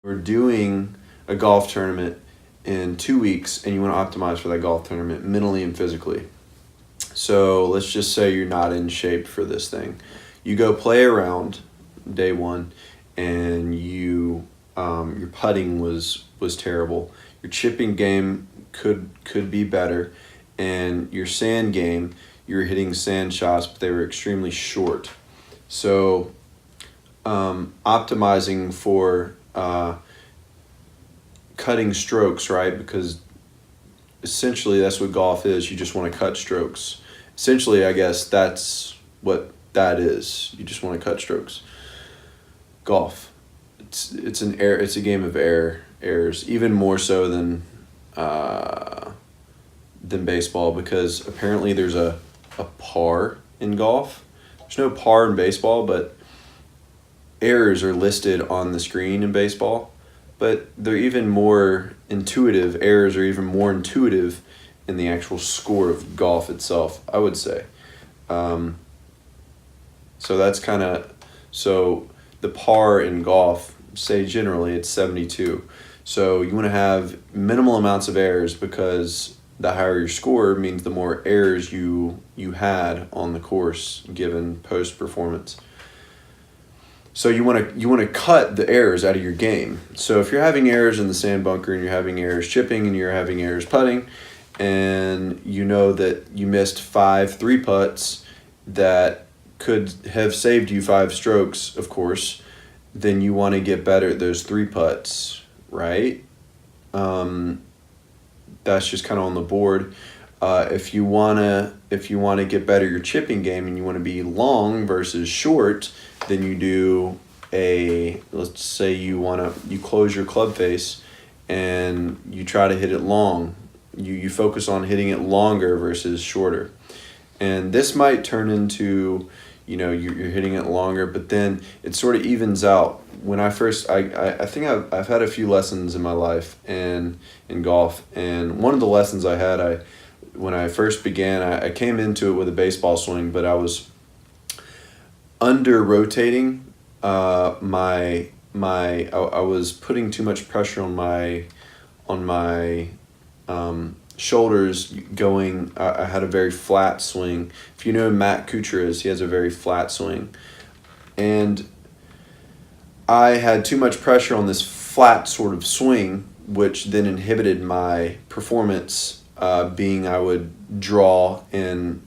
We're doing a golf tournament in 2 weeks and you want to optimize for that golf tournament mentally and physically. So let's just say you're not in shape for this thing. You go play around day one and your putting was terrible. Your chipping game could be better, and your sand game, you were hitting sand shots, but they were extremely short. So optimizing for cutting strokes, right? Because essentially that's what golf is. You just want to cut strokes. Essentially, I guess that's what that is. You just want to cut strokes. Golf. It's a game of errors, even more so than baseball, because apparently there's a par in golf. There's no par in baseball, but errors are listed on the screen in baseball. But they're even more intuitive. Errors are even more intuitive in the actual score of golf itself, I would say. So that's so the par in golf, say generally it's 72. So you want to have minimal amounts of errors, because the higher your score means the more errors you had on the course given post performance. So you want to cut the errors out of your game. So if you're having errors in the sand bunker, and you're having errors chipping, and you're having errors putting, and you know that you missed 5 3-putts that could have saved you 5 strokes, of course, then you want to get better at those 3-putts, right? That's just kind of on the board. If you wanna get better at your chipping game, and you want to be long versus short, then you do let's say you close your club face and you try to hit it long. You focus on hitting it longer versus shorter. And this might turn into, you're hitting it longer, but then it sort of evens out. When I think I've had a few lessons in my life and in golf, and one of the lessons I had, when I first began, I came into it with a baseball swing, but I was under rotating I was putting too much pressure on my shoulders going. I had a very flat swing. If you know who Matt Kuchar is, he has a very flat swing, and I had too much pressure on this flat sort of swing, which then inhibited my performance. Being I would draw, and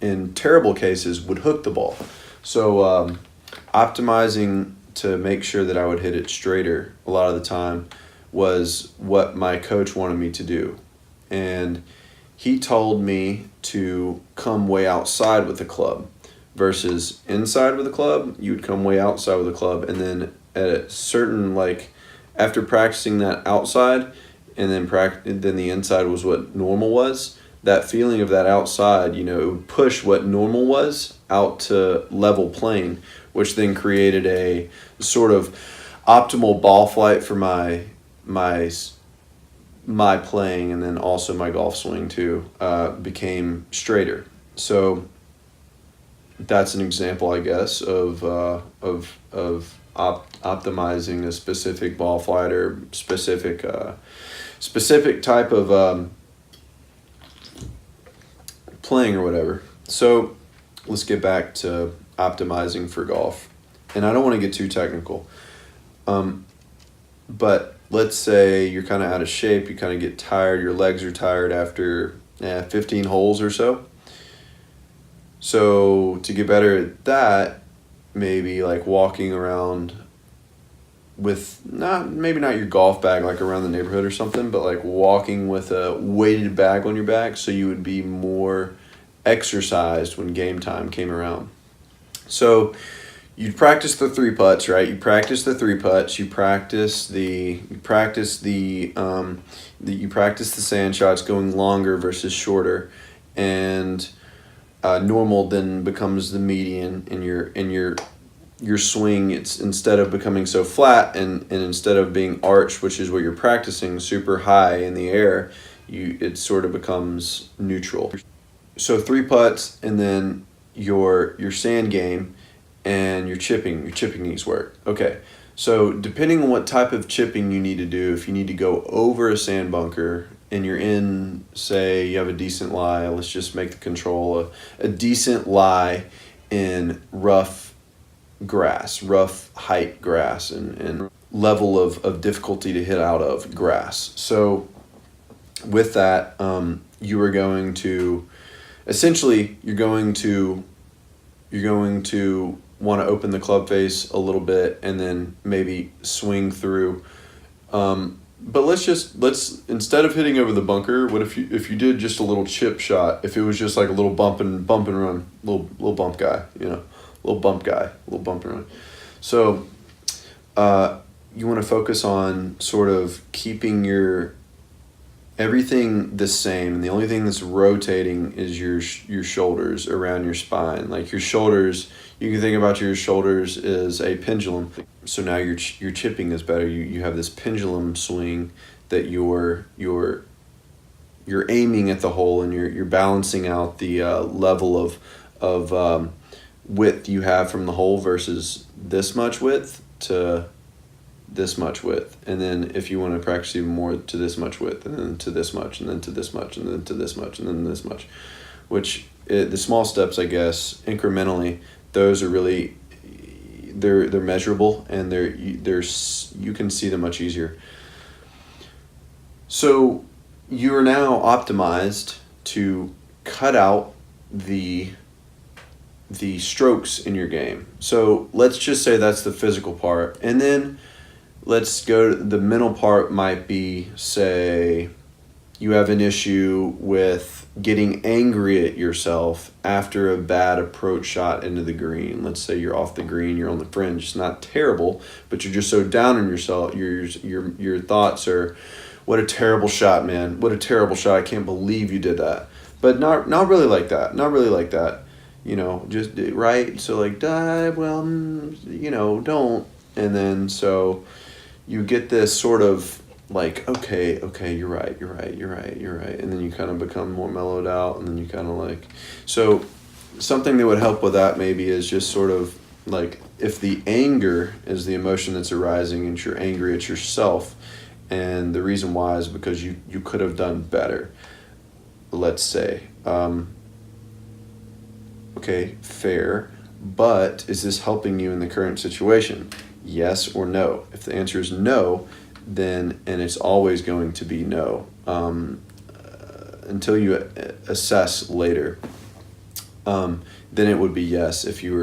in terrible cases would hook the ball. So optimizing to make sure that I would hit it straighter a lot of the time was what my coach wanted me to do. And he told me to come way outside with the club versus inside with the club. You would come way outside with the club, and then at a certain, after practicing that outside, and then the inside was what normal was. That feeling of that outside, it would push what normal was out to level plane, which then created a sort of optimal ball flight for my playing, and then also my golf swing too became straighter. So that's an example, I guess, of optimizing a specific ball flight or specific type of playing or whatever. So let's get back to optimizing for golf. And I don't want to get too technical. But let's say you're kind of out of shape, you kind of get tired, your legs are tired after 15 holes or so. So to get better at that, maybe walking around with maybe not your golf bag around the neighborhood or something, but walking with a weighted bag on your back, so you would be more exercised when game time came around. So you'd practice the 3-putts, right? You practice the 3-putts. You practice the sand shots going longer versus shorter, and normal then becomes the median in your swing. It's instead of becoming so flat and instead of being arched, which is what you're practicing, super high in the air, it sort of becomes neutral. So 3-putts, and then your sand game and your chipping needs work. Okay, So depending on what type of chipping you need to do, if you need to go over a sand bunker and you're in, say you have a decent lie, let's just make the control a decent lie in rough grass, rough height grass, and level of difficulty to hit out of grass. So with that, you are going to, essentially, you're going to want to open the club face a little bit and then maybe swing through. But let's instead of hitting over the bunker, what if you did just a little chip shot? If it was just like a little bump and run, little bump guy, little bump and run. So you want to focus on sort of keeping everything the same, and the only thing that's rotating is your shoulders around your spine. Like your shoulders, you can think about your shoulders as a pendulum. So now your chipping is better. You have this pendulum swing that you're aiming at the hole, and you're balancing out the level of width you have from the hole versus this much width to this much width. And then if you want to practice even more, to this much width, and then to this much, and then to this much, and then to this much, and then this much, the small steps, I guess, incrementally, those are really, they're measurable, and you can see them much easier. So you are now optimized to cut out the strokes in your game. So let's just say that's the physical part, and then let's go to the mental part. Might be, say, you have an issue with getting angry at yourself after a bad approach shot into the green. Let's say you're off the green, you're on the fringe. It's not terrible, but you're just so down on yourself. Your thoughts are, what a terrible shot, man. What a terrible shot. I can't believe you did that. But not really like that. Not really like that. Just right. So like, don't. And then so you get this sort of like, okay, you're right. And then you kind of become more mellowed out, and then you kind of like, so something that would help with that maybe is just sort of like, if the anger is the emotion that's arising and you're angry at yourself, and the reason why is because you could have done better, let's say, okay, fair, but is this helping you in the current situation? Yes or no? If the answer is no, then, and it's always going to be no, until you assess later, then it would be yes if you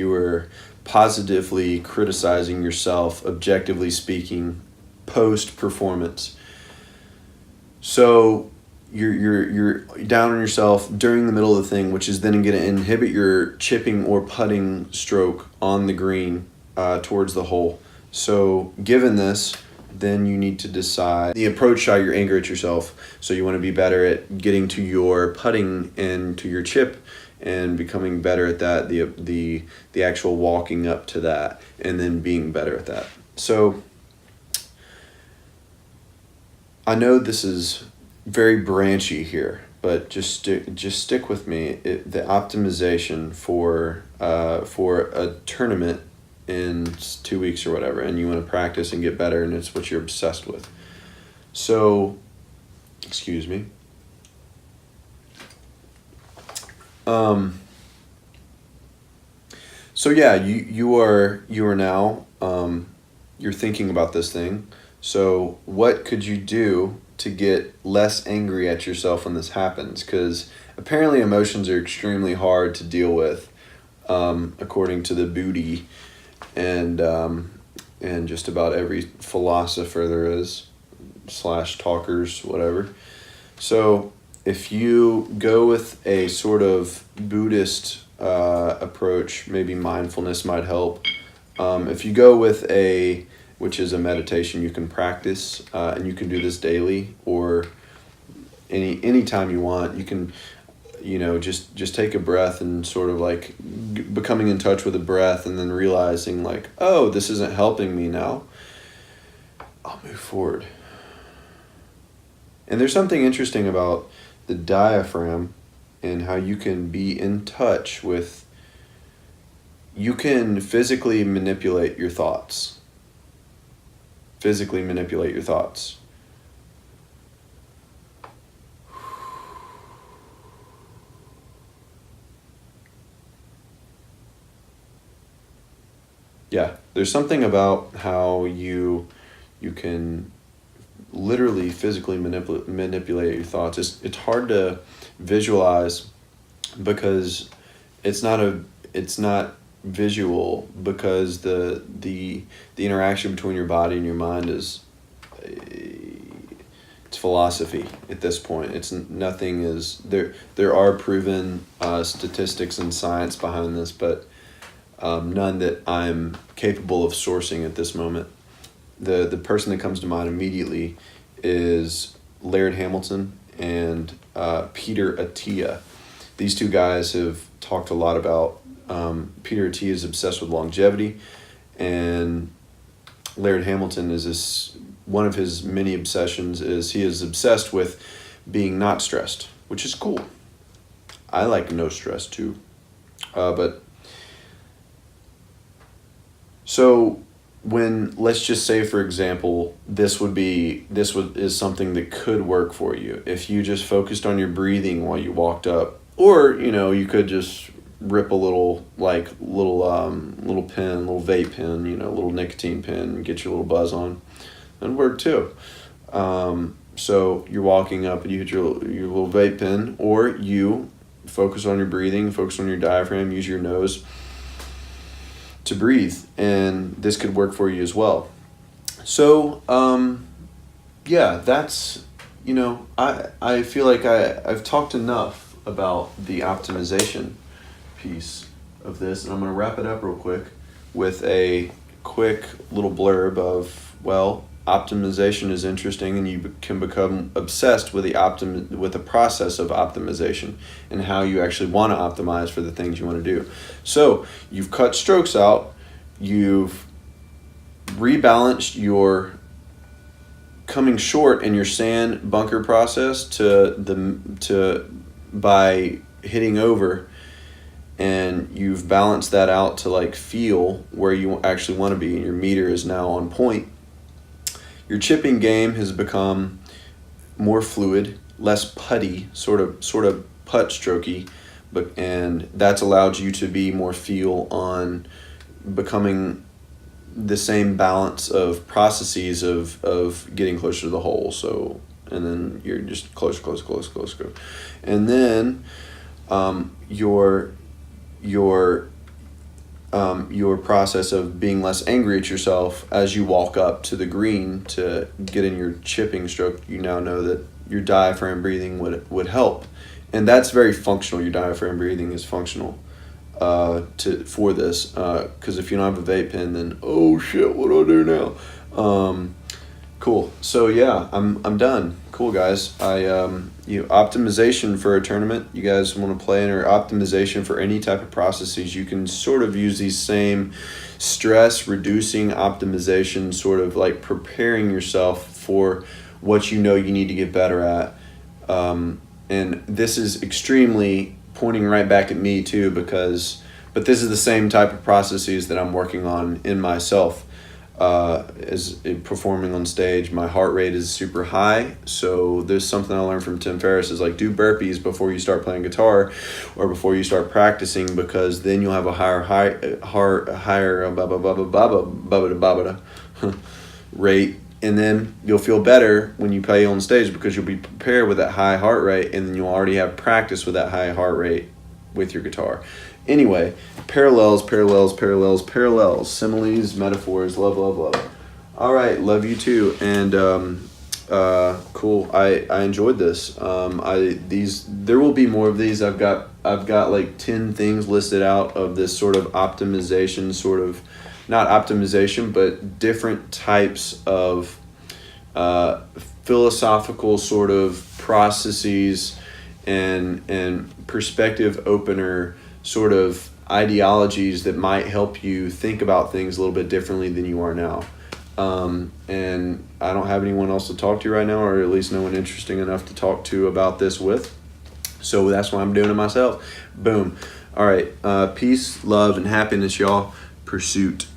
were positively criticizing yourself, objectively speaking, post performance. So you're down on yourself during the middle of the thing, which is then going to inhibit your chipping or putting stroke on the green towards the hole. So given this, then you need to decide the approach shot, your anger at yourself. So you want to be better at getting to your putting and to your chip, and becoming better at that, the actual walking up to that, and then being better at that. So I know this is very branchy here, but just stick with me. The optimization for a tournament in 2 weeks or whatever, and you want to practice and get better, and it's what you're obsessed with. So, excuse me. So yeah, you are now, you're thinking about this thing. So what could you do to get less angry at yourself when this happens? Because apparently emotions are extremely hard to deal with, according to the Buddhi, and just about every philosopher there is, / talkers, whatever. So if you go with a sort of Buddhist approach, maybe mindfulness might help. If you go with which is a meditation you can practice, and you can do this daily or any time you want. You can, just take a breath and sort of like becoming in touch with the breath, and then realizing like, oh, this isn't helping me now. I'll move forward. And there's something interesting about the diaphragm and how you can be in touch with, you can physically manipulate your thoughts. physically manipulate your thoughts. Yeah, there's something about how you can literally physically manipulate your thoughts. It's hard to visualize because it's not visual, because the interaction between your body and your mind is it's philosophy at this point. It's nothing is there. There are proven statistics and science behind this, but none that I'm capable of sourcing at this moment. The person that comes to mind immediately is Laird Hamilton and Peter Attia. These two guys have talked a lot about, Peter Attia is obsessed with longevity, and Laird Hamilton is one of his many obsessions is he is obsessed with being not stressed, which is cool. I like no stress too. So when, let's just say, for example, this is something that could work for you if you just focused on your breathing while you walked up, or you could just rip a little pen, little vape pen, little nicotine pen, and get your little buzz on. That'd work too. So you're walking up and you hit your little vape pen, or you focus on your breathing, focus on your diaphragm, use your nose to breathe, and this could work for you as well. So yeah, that's I feel like I've talked enough about the optimization piece of this, and I'm going to wrap it up real quick with a quick little blurb of, well, optimization is interesting, and you can become obsessed with the process of optimization and how you actually want to optimize for the things you want to do. So you've cut strokes out, you've rebalanced your coming short in your sand bunker process by hitting over, and you've balanced that out to like feel where you actually want to be, and your meter is now on point. Your chipping game has become more fluid, less putty, sort of putt strokey, and that's allowed you to be more feel on becoming the same balance of processes of getting closer to the hole. So, and then you're just closer, and then your process of being less angry at yourself as you walk up to the green to get in your chipping stroke. You now know that your diaphragm breathing would help, and that's very functional. Your diaphragm breathing is functional for this, because if you don't have a vape pen, then oh shit, what do I do now? Cool. So yeah, I'm done. Cool, guys. Optimization for a tournament you guys want to play in, or optimization for any type of processes, you can sort of use these same stress reducing optimization, sort of like preparing yourself for what you need to get better at. And this is extremely pointing right back at me too, but this is the same type of processes that I'm working on in myself. As performing on stage, my heart rate is super high. So there's something I learned from Tim Ferriss is like, do burpees before you start playing guitar or before you start practicing, because then you'll have a higher rate, and then you'll feel better when you play on stage because you'll be prepared with that high heart rate, and then you'll already have practice with that high heart rate with your guitar. Anyway, parallels, similes, metaphors, love. All right, love you too, and cool. I enjoyed this. There will be more of these. I've got like 10 things listed out of this sort of optimization, sort of not optimization, but different types of philosophical sort of processes and perspective opener sort of ideologies that might help you think about things a little bit differently than you are now. And I don't have anyone else to talk to right now, or at least no one interesting enough to talk to about this with. So that's why I'm doing it myself. Boom. All right. Peace, love, and happiness, y'all. Pursuit.